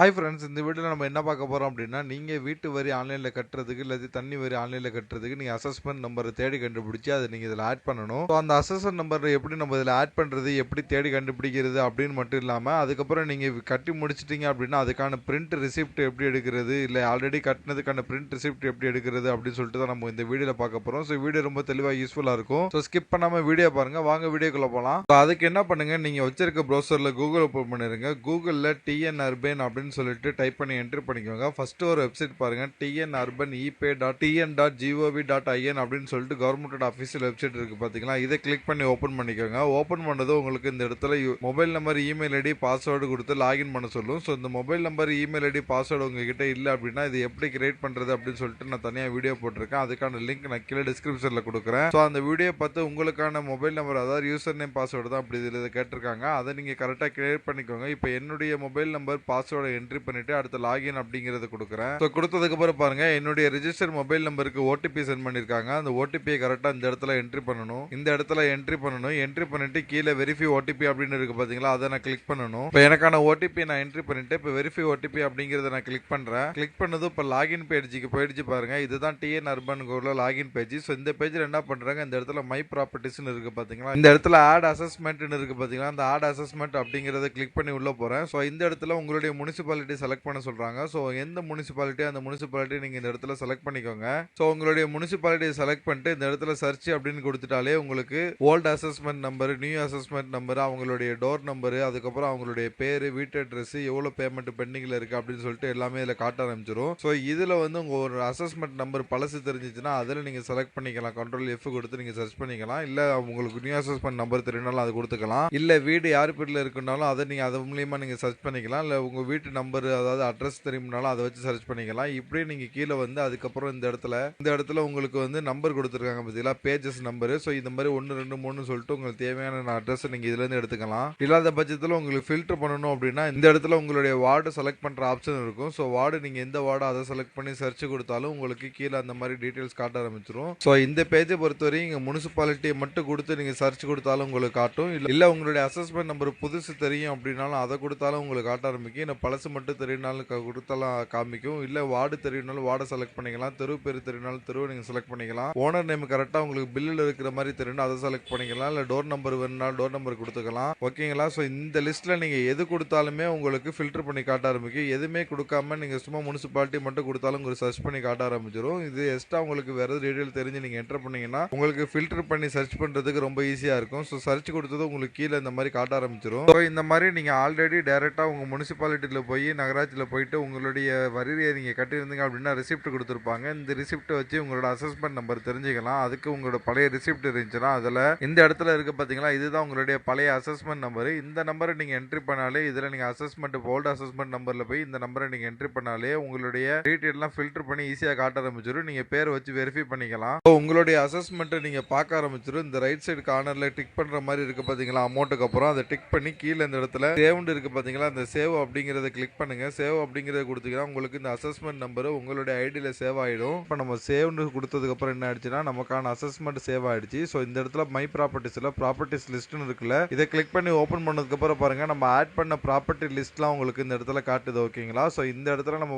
Hi friends, இந்த வீடியோல நம்ம என்ன பார்க்க போறோம் அப்படின்னா, நீங்க வீட்டு வரி ஆன்லைன்ல கட்டுறதுக்கு இல்லாட்டி தண்ணி வரி ஆன்லைன்ல கட்டுறதுக்கு நீங்க அசஸ்மென்ட் நம்பர தேடி கண்டுபிடிச்சு அத நீங்க இதுல ஆட் பண்ணணும். ஸோ அந்த அசஸ்மென்ட் நம்பர் எப்படி நம்ம இதுல ஆட் பண்றது, எப்படி தேடி கண்டுபிடிக்கிறது அப்படின்னு மட்டும் இல்லாம, அதுக்கப்புறம் நீங்க கட்டி முடிச்சிட்டீங்க அப்படின்னா அதுக்கான பிரிண்ட் ரிசிப்ட் எப்படி எடுக்கிறது, இல்ல ஆல்ரெடி கட்டினதுக்கான பிரிண்ட் ரிசிப்ட் எப்படி எடுக்கிறது அப்படின்னு சொல்லிட்டு தான் நம்ம இந்த வீடியோல பார்க்க போறோம். ஸோ வீடியோ ரொம்ப தெளிவா யூஸ்ஃபுல்லா இருக்கும். ஸோ ஸ்கிப் பண்ணாம வீடியோ பாருங்க. வாங்க வீடியோக்குள்ள போலாம். ஸோ அதுக்கு என்ன பண்ணுங்க, நீங்க வச்சிருக்க ப்ரௌசர்ல கூகுள் ஓபன் பண்ணிருங்க. கூகுள்ல டிஎன் அர்பன் அப்படின்னு சொல்லிட்டு டைப் பண்ணி என்டர் பண்ணிக்கோங்க. ஃபர்ஸ்ட் ஒரு வெப்சைட் பாருங்க, tnurbanepay.tn.gov.in அப்படின்னு சொல்லிட்டு கவர்மெண்டோட அஃபிஷியல் வெப்சைட் இருக்கு பாத்தீங்களா. இதை கிளிக் பண்ணி ஓபன் பண்ணிக்கோங்க. ஓபன் பண்ணது உங்களுக்கு இந்த இடத்துல mobile number, email ID, password கொடுத்து லாகின் பண்ண சொல்லும். ஸோ இந்த mobile number, email ID, password உங்ககிட்ட இல்லை அப்படின்னா இது எப்படி கிரியேட் பண்றது அப்படின்னு சொல்லிட்டு நான் தனியாக வீடியோ போட்டிருக்கேன். அதுக்கான லிங்க் நான் கீழே டிஸ்கிரிப்ஷன்ல கொடுக்குறேன். ஸோ அந்த வீடியோ பார்த்து உங்களுக்கான மொபைல் நம்பர், அதாவது யூசர் நேம், பாஸ்வேர்டு தான் அப்படி இதில் கேட்டிருக்காங்க, அதை நீங்க கரெக்டாக கிரியேட் பண்ணிக்கோங்க. இப்போ என்னுடைய மொபைல் நம்பர், பாஸ்வேர்டை என்ட்ரி பண்ணிட்டு அடுத்து லாகின் அப்படிங்கறது கொடுக்குறேன். ஸோ கொடுத்ததுக்கு அப்புறம் பாருங்க, என்னுடைய ரெஜிஸ்டர் மொபைல் நம்பருக்கு ஓடிபி சென்ட் பண்ணிருக்காங்க. அந்த ஓடிபியை கரெக்டா இந்த இடத்துல என்ட்ரி பண்ணணும். இந்த இடத்துல என்ட்ரி பண்ணணும். என்ட்ரி பண்ணிட்டு கீழே வெரிஃபை ஓடிபி அப்படின்னு இருக்கு பாத்தீங்களா, அதை நான் கிளிக் பண்ணணும். இப்போ எனக்கான ஓடிபி நான் என்ட்ரி பண்ணிட்டு இப்போ வெரிஃபை ஓடிபி அப்படிங்கறத நான் கிளிக் பண்றேன். கிளிக் பண்ணதும் இப்போ லாகின் பேஜுக்கு போயிடுச்சு பாருங்க. இதுதான் டிஎன் அர்பன் கோல லாகின் பேஜ். ஸோ இந்த பேஜ்ல என்ன பண்றாங்க, இந்த இடத்துல மை ப்ராப்பர்ட்டிஸ்னு இருக்கு பாத்தீங்களா, இந்த இடத்துல ஆட் அசஸ்மெண்ட்னு இருக்கு பாத்தீங்களா, அந்த ஆட் அசஸ்மெண்ட் அப்படிங்கறத கிளிக் பண்ணி உள்ள போறேன். ஸோ இந்த இடத்துல உங்களுடைய முனிசிபாலிட்டி செலக்ட் பண்ண சொல்றாங்க. ஸோ எந்த முனிசிபாலிட்டி, அந்த முனிசிபாலிட்டி நீங்க இந்த இடத்துல செலக்ட் பண்ணிக்கோங்க. ஸோ உங்களுடைய முனிசிபாலிட்டியை செலக்ட் பண்ணிட்டு இந்த இடத்துல சர்ச் அப்படின்னு கொடுத்துட்டாலே உங்களுக்கு old assessment number, new assessment number, அவங்களுடைய டோர் நம்பர், அதுக்கப்புறம் அவங்களுடைய பேரு, வீட்டு அட்ரஸ், எவ்வளவு பேமெண்ட் பெண்டிங்ல இருக்கு அப்படின்னு சொல்லிட்டு எல்லாமே இதுல காட்ட ஆரம்பிச்சிடும். ஸோ இதுல வந்து உங்க ஒரு அசஸ்மெண்ட் நம்பர் பழசு தெரிஞ்சிச்சுன்னா அதில் நீங்க செலக்ட் பண்ணிக்கலாம். கண்ட்ரோல் எஃப் கொடுத்து நீங்க சர்ச் பண்ணிக்கலாம். இல்ல உங்களுக்கு நியூ அசஸ்மெண்ட் நம்பர் தெரியும்னாலும் அது கொடுத்துக்கலாம். இல்ல வீடு யார் பேர்ல இருக்குனாலும் அதை நீங்க அது மூலியமா நீங்க சர்ச் பண்ணிக்கலாம். இல்ல உங்க வீட்டு நம்பர், அதாவது அட்ரஸ் தெரியும்னாலும் அதை வச்சு சர்ச் பண்ணிக்கலாம். இப்படி நீங்க கீழே வந்து அதுக்கப்புறம் இந்த இடத்துல உங்களுக்கு வந்து நம்பர் கொடுத்துருக்காங்க பார்த்தீங்களா, பேஜஸ் நம்பர். ஸோ இந்த மாதிரி 1 2 3 சொல்லிட்டு உங்களுக்கு தேவையான அட்ரஸ் நீங்க இதுல இருந்து எடுத்துக்கலாம். இல்லாத பட்சத்தில் உங்களுக்கு ஃபில்டர் பண்ணணும் அப்படின்னா இந்த இடத்துல உங்களுடைய வார்டு செலக்ட் பண்ற ஆப்ஷன் இருக்கும். ஸோ வார்டு நீங்க எந்த வார்டு அதை செலக்ட் பண்ணி சர்ச் கொடுத்தாலும் உங்களுக்கு கீழே அந்த மாதிரி டீடைல்ஸ் காட்ட ஆரம்பிச்சிடும். ஸோ இந்த பேஜை பொறுத்தவரை இங்க முனிசிபாலிட்டியை மட்டும் கொடுத்து நீங்க சர்ச் கொடுத்தாலும் உங்களுக்கு காட்டும். இல்ல உங்களுடைய அசஸ்மெண்ட் நம்பர் புதுசு தெரியும் அப்படின்னாலும் அதை கொடுத்தாலும் உங்களுக்கு காட்ட ஆரம்பிக்கும். இல்லை பழசு மட்டும் தெரியும்னாலும் கொடுத்தாலும் காமிக்கும். இல்ல வார்டு தெரியும்னாலும் வார்டை செலக்ட் பண்ணிக்கலாம். தெரு பேர் தெரியும்னாலும் தெருவை நீங்க செலக்ட் பண்ணிக்கலாம். ஓனர் நேம் கரெக்டா உங்களுக்கு பில்லில் இருக்கிற மாதிரி தெரியும், அதை செலக்ட் பண்ணிக்கலாம். இல்ல டோர் நம்பர் வேணும்னாலும் டோர் நம்பர் கொடுத்துக்கலாம். ஓகேங்களா. ஸோ இந்த லிஸ்ட்ல நீங்க எது கொடுத்தாலுமே உங்களுக்கு ஃபில்டர் பண்ணி காட்ட ஆரம்பிக்கும். எதுவுமே கொடுக்காம நீங்க சும்மா முனிசிபாலிட்டி மட்டும் கொடுத்தாலும் உங்களுக்கு சர்ச் பண்ணி காட்ட ஆரம்பிச்சிடும். இது எக்ஸ்ட்ரா உங்களுக்கு வேற டீடைல் தெரிஞ்சு நீங்க என்டர் பண்ணீங்கன்னா உங்களுக்கு ஃபில்டர் பண்ணி சர்ச் பண்றதுக்கு ரொம்ப ஈஸியா இருக்கும். ஸோ சர்ச் கொடுத்தது உங்களுக்கு கீழே இந்த மாதிரி காட்ட ஆரம்பிச்சிடும். ஸோ இந்த மாதிரி நீங்க ஆல்ரெடி டைரக்டா உங்க முனிசிபாலிட்டியில போய், நகராட்சியில் போயிட்டு உங்களுடைய வரியை நீங்க கட்டியிருந்தீங்க அப்படின்னா ரிசிப்ட் கொடுத்துருப்பாங்க. இந்த ரிசிப்ட் வச்சு உங்களோட அசஸ்மெண்ட் நம்பர் தெரிஞ்சுக்கலாம். அதுக்கு உங்களோட பழைய ரிசிப்ட் இருந்துச்சுன்னா அதில் இந்த இடத்துல இருக்கு பார்த்தீங்களா, இதுதான் உங்களுடைய பழைய அசஸ்மெண்ட் நம்பர். இந்த நம்பரை நீங்கள் என்ட்ரி பண்ணாலே இதில் நீங்கள் அசஸ்மெண்ட் ஓல்டு அசஸ்மெண்ட் நம்பரில் போய் இந்த நம்பரை நீங்கள் என்ட்ரி பண்ணாலே உங்களுடைய டீட்டெயிலாம் ஃபில்டர் பண்ணி ஈஸியாக காட்ட ஆரம்பிச்சிடும். நீங்கள் பேர் வச்சு வெரிஃபை பண்ணிக்கலாம். உங்களுடைய அசஸ்மெண்ட்டை நீங்கள் பார்க்க ஆரம்பிச்சிடும். இந்த ரைட் சைடு கார்னரில் டிக் பண்ணுற மாதிரி இருக்கு பார்த்தீங்களா, அமௌண்ட்டுக்கு அப்புறம் அதை டிக் பண்ணி கீழே இந்த இடத்துல சேவ்னு இருக்கு பார்த்தீங்களா, அந்த சேவ் அப்படிங்கிறத கிளிக் பண்ணுங்க. சேவ் அப்படிங்கிறத கொடுத்தீங்கன்னா உங்களுக்கு இந்த அசஸ்மெண்ட் நம்பர் உங்களுடைய ஐடியில் சேவ் ஆகிடும். இப்போ நம்ம சேவ்னு கொடுத்ததுக்கு அப்புறம் என்ன ஆயிடுச்சுன்னா நமக்கான அசஸ்மெண்ட் சேவ் ஆயிடுச்சு. ஸோ இந்த இடத்துல மை ப்ராப்பர்ட்டிஸ்ல ப்ராப்பர்ட்டிஸ் லிஸ்ட்னு இருக்குல்ல, இதை கிளிக் பண்ணி ஓப்பன் பண்ணதுக்கு அப்புறம் பாருங்க, நம்ம ஆட் பண்ண ப்ராப்பர்ட்டி லிஸ்ட்லாம் உங்களுக்கு இந்த இடத்துல காட்டுது. ஓகேங்களா. ஸோ இந்த இடத்துல நம்ம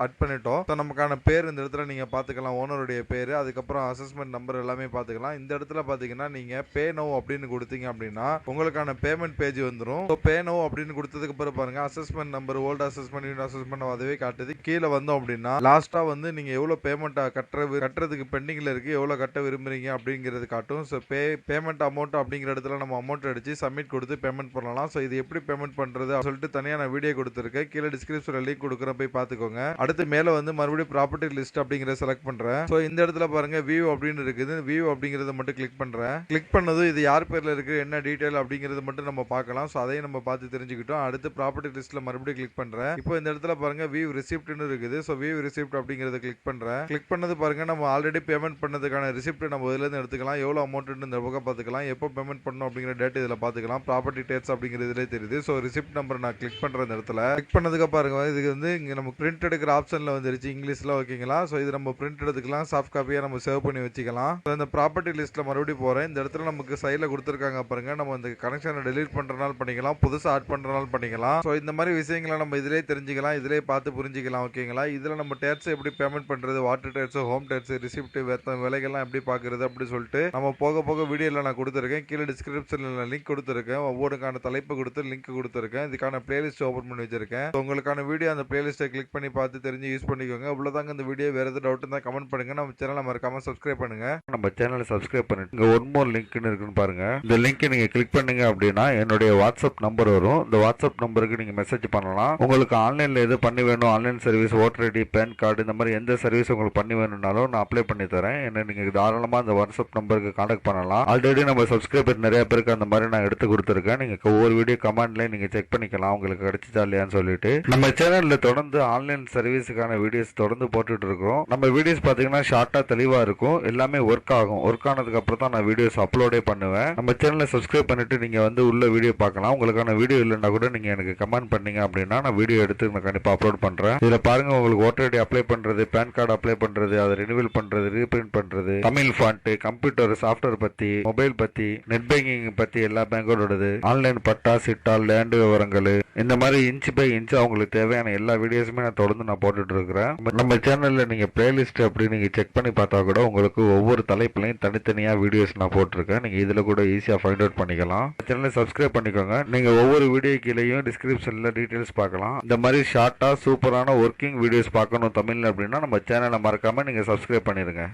ஆட் பண்ணிட்டோம். ஸோ நமக்கான பேர் இந்த இடத்துல நீங்க பாத்துக்கலாம், ஓனருடைய பேரு, அதுக்கப்புறம் அசஸ்மெண்ட் நம்பர் எல்லாமே பாத்துக்கலாம். இந்த இடத்துல பாத்தீங்கன்னா நீங்க பே நவ் அப்படின்னு கொடுத்தீங்க அப்படின்னா உங்களுக்கான பேமெண்ட் பேஜ் வந்துடும். ஸோ பே நவ் அப்படின்னு கொடுத்ததுக்கு அப்புறம் பாருங்க, assessment number, old assessment, new assessment அதுவே காட்டுது. கீழே வந்தோம் அப்படின்னா லாஸ்டா வந்து நீங்க எவ்வளவு பேமெண்ட் கட்டுறதுக்கு பெண்டிங்ல இருக்கு, எவ்வளவு கட்ட விரும்புறீங்க அப்படிங்கிறது காட்டும். ஸோ பேமெண்ட் அமௌண்ட் அப்படிங்கிற இடத்துல நம்ம அமௌண்ட் அடிச்சு சப்மிட் கொடுத்து பேமெண்ட் பண்ணலாம். ஸோ இது எப்படி பேமெண்ட் பண்றது சொல்லிட்டு தனியா நான் வீடியோ கொடுத்துருக்கேன். கீழே டிஸ்கிரிப்ஷன்ல லிங்க் கொடுக்குறேன், போய் பார்த்துக்கோங்க. அடுத்து மேல வந்து மறுபடியும் ப்ராப்பர்ட்டி லிஸ்ட் அப்படிங்கறத செலக்ட் பண்றேன். ஸோ இந்த இடத்துல பாருங்க வியூ அப்படின்னு இருக்குது. வியூ அப்படிங்கறத மட்டும் கிளிக் பண்றேன். கிளிக் பண்ணதும் இது யார் பேர்ல இருக்கு, என்ன டீடைல் அப்படிங்கறது மட்டும் நம்ம பார்க்கலாம். ஸோ அதையும் நம்ம பார்த்து தெரிஞ்சுக்கிட்டோம். அடுத்து ப்ராப்பர்ட்டி லிஸ்ட்ல மறுபடியும் கிளிக் பண்றேன். இப்போ இந்த இடத்துல பாருங்க வியூ ரிசிப்ட்னு இருக்குது. ஸோ வியூ ரிசிப்ட் அப்படிங்கறத கிளிக் பண்றேன். கிளிக் பண்ணது பாருங்க, நம்ம ஆல்ரெடி பேமெண்ட் பண்ணதுக்கான ரிசிப்ட் நம்ம இதுல இருந்து எடுத்துக்கலாம். எவ்வளவு அமௌண்ட் இந்த பக்கம் பார்த்துக்கலாம், எப்போ பேமெண்ட் பண்ணணும் அப்படிங்கிற டேட் இதுல பார்த்துக்கலாம். ப்ராப்பர்ட்டி டேட்ஸ் அப்படிங்கிறதுலே தெரியுது. ஸோ ரிசிப்ட் நம்பர் நான் கிளிக் பண்ற இந்த இடத்துல கிளிக் பண்ணதுக்கு பாருங்க, இதுக்கு வந்து இங்க நம்ம பிரிண்ட் எடுக்கிற ஆப்ஷன்ல வந்துருச்சு இங்கிலீஷ்ல. ஓகேங்களா. ஸோ இது நம்ம பிரிண்ட் எடுத்துக்கலாம், சாஃப்ட் காப்பியா நம்ம சேவ் பண்ணி வச்சுக்கலாம். ஸோ இந்த ப்ராப்பர்ட்டி லிஸ்ட்ல மறுபடியும் போறேன். இந்த இடத்துல நமக்கு சைட்ல கொடுத்துருக்காங்க பாருங்க, நம்ம இந்த கனெக்ஷனை டெலீட் பண்றனால பண்ணிக்கலாம், புதுசா ஆட் பண்றனால பண்ணிக்கலாம். ஸோ இந்த மாதிரி விஷயங்களை டீட்டெயிலாம் நம்ம இதிலே தெரிஞ்சுக்கலாம், இதிலே பார்த்து புரிஞ்சுக்கலாம். ஓகேங்களா? இதில் நம்ம டேக்ஸ் எப்படி பேமெண்ட் பண்ணுறது, water tax, home tax, receipt, விலைகள்லாம் எப்படி பார்க்குறது அப்படி சொல்லிட்டு நம்ம போக போக வீடியோவில் நான் கொடுத்துருக்கேன். கீழே டிஸ்கிரிப்ஷனில் லிங்க் கொடுத்துருக்கேன். ஒவ்வொருக்கான தலைப்பு கொடுத்து லிங்க் கொடுத்துருக்கேன். இதுக்கான பிளேலிஸ்ட் ஓப்பன் பண்ணி வச்சிருக்கேன். உங்களுக்கான வீடியோ அந்த பிளேலிஸ்ட்டை கிளிக் பண்ணி பார்த்து தெரிஞ்சு யூஸ் பண்ணிக்கோங்க. இவ்வளோதாங்க இந்த வீடியோ. வேறு எதாவது டவுட் இருந்தால் கமெண்ட் பண்ணுங்க. நம்ம சேனலை மறக்காம சப்ஸ்கிரைப் பண்ணுங்க. நம்ம சேனலை சப்ஸ்கிரைப் பண்ணிட்டு இங்கே ஒன் மோர் லிங்க்னு இருக்குன்னு பாருங்க. இந்த லிங்க் நீங்க கிளிக் பண்ணீங்க அப்படின்னா என்னுடைய வாட்ஸ்அப் நம்பர் வரும். இந்த வாட்ஸ்அப் நம்பருக்கு நீங்க மெசேஜ் பண்ணலாம். உங்களுக்கு ஆன்லைன்ல எது பண்ணி வேணும், online service, voter ID, PAN card, இந்த மாதிரி எந்த சர்வீஸ் உங்களுக்கு பண்ணி வேணும்னாலும் நான் அப்ளை பண்ணி தரேன். என்ன நீங்க தாராளமா அந்த வாட்ஸ்அப் நம்பருக்கு கான்டாக்ட் பண்ணலாம். ஆல்ரெடி நம்ம சப்ஸ்கிரைபர் நிறைய பேருக்கு அந்த மாதிரி நான் எடுத்து கொடுத்துருக்கேன். நீங்க ஒவ்வொரு வீடியோ கமெண்ட்ல நீங்க செக் பண்ணிக்கலாம் உங்களுக்கு கிடைச்சிச்சா இல்லையான்னு சொல்லிட்டு. நம்ம சேனல்ல தொடர்ந்து ஆன்லைன் சர்வீஸுக்கான வீடியோஸ் தொடர்ந்து போட்டுட்டு இருக்கோம். நம்ம வீடியோஸ் பாத்தீங்கன்னா ஷார்ட்டா தெளிவா இருக்கும். எல்லாமே ஒர்க் ஆகும். ஒர்க் ஆனதுக்கு அப்புறம் தான் நான் வீடியோஸ் அப்லோடே பண்ணுவேன். நம்ம சேனலை சப்ஸ்கிரைப் பண்ணிட்டு நீங்க வந்து உள்ள வீடியோ பார்க்கலாம். உங்களுக்கான வீடியோ இல்லைன்னா கூட நீங்க எனக்கு கமெண்ட் பண்ணீங்க அப்படின்னா நான் வீடியோ எடுத்து நான் கண்டிப்பா அப்லோட் பண்றேன். இதுல பாருங்க, உங்களுக்கு ஓட்டர் ஐடி அப்ளை பண்றது, பேன் கார்டு அப்ளை பண்றது, அதை ரினிவல் பண்றது, ரீபிரிண்ட் பண்றது, தமிழ் ஃபாண்ட், கம்ப்யூட்டர் சாஃப்ட்வேர் பத்தி, மொபைல் பத்தி, நெட் பேங்கிங் பத்தி எல்லா பேங்கோடது, ஆன்லைன் பட்டா, சிட்டா, லேண்ட் விவரங்கள், இந்த மாதிரி இன்ச் பை இன்ச் அவங்களுக்கு தேவையான எல்லா வீடியோஸுமே நான் தொடர்ந்து நான் போட்டுட்டு இருக்கிறேன். நம்ம சேனல்ல நீங்க பிளேலிஸ்ட் அப்படி நீங்க செக் பண்ணி பார்த்தா கூட உங்களுக்கு ஒவ்வொரு தலைப்புலையும் தனித்தனியா வீடியோஸ் நான் போட்டிருக்கேன். நீங்க இதுல கூட ஈஸியா ஃபைண்ட் அவுட் பண்ணிக்கலாம். சேனலை சப்ஸ்கிரைப் பண்ணிக்கோங்க. நீங்க ஒவ்வொரு வீடியோ கீழேயும் டிஸ்கிரிப்ஷன்ல டீடைல்ஸ் பார்க்கலாம். இந்த மாதிரி ஷார்ட்டா சூப்பரான ஒர்க்கிங் வீடியோஸ் பார்க்கணும் தமிழ்ல அப்படின்னா நம்ம சேனலை மறக்காம நீங்க சப்ஸ்கிரைப் பண்ணிருங்க.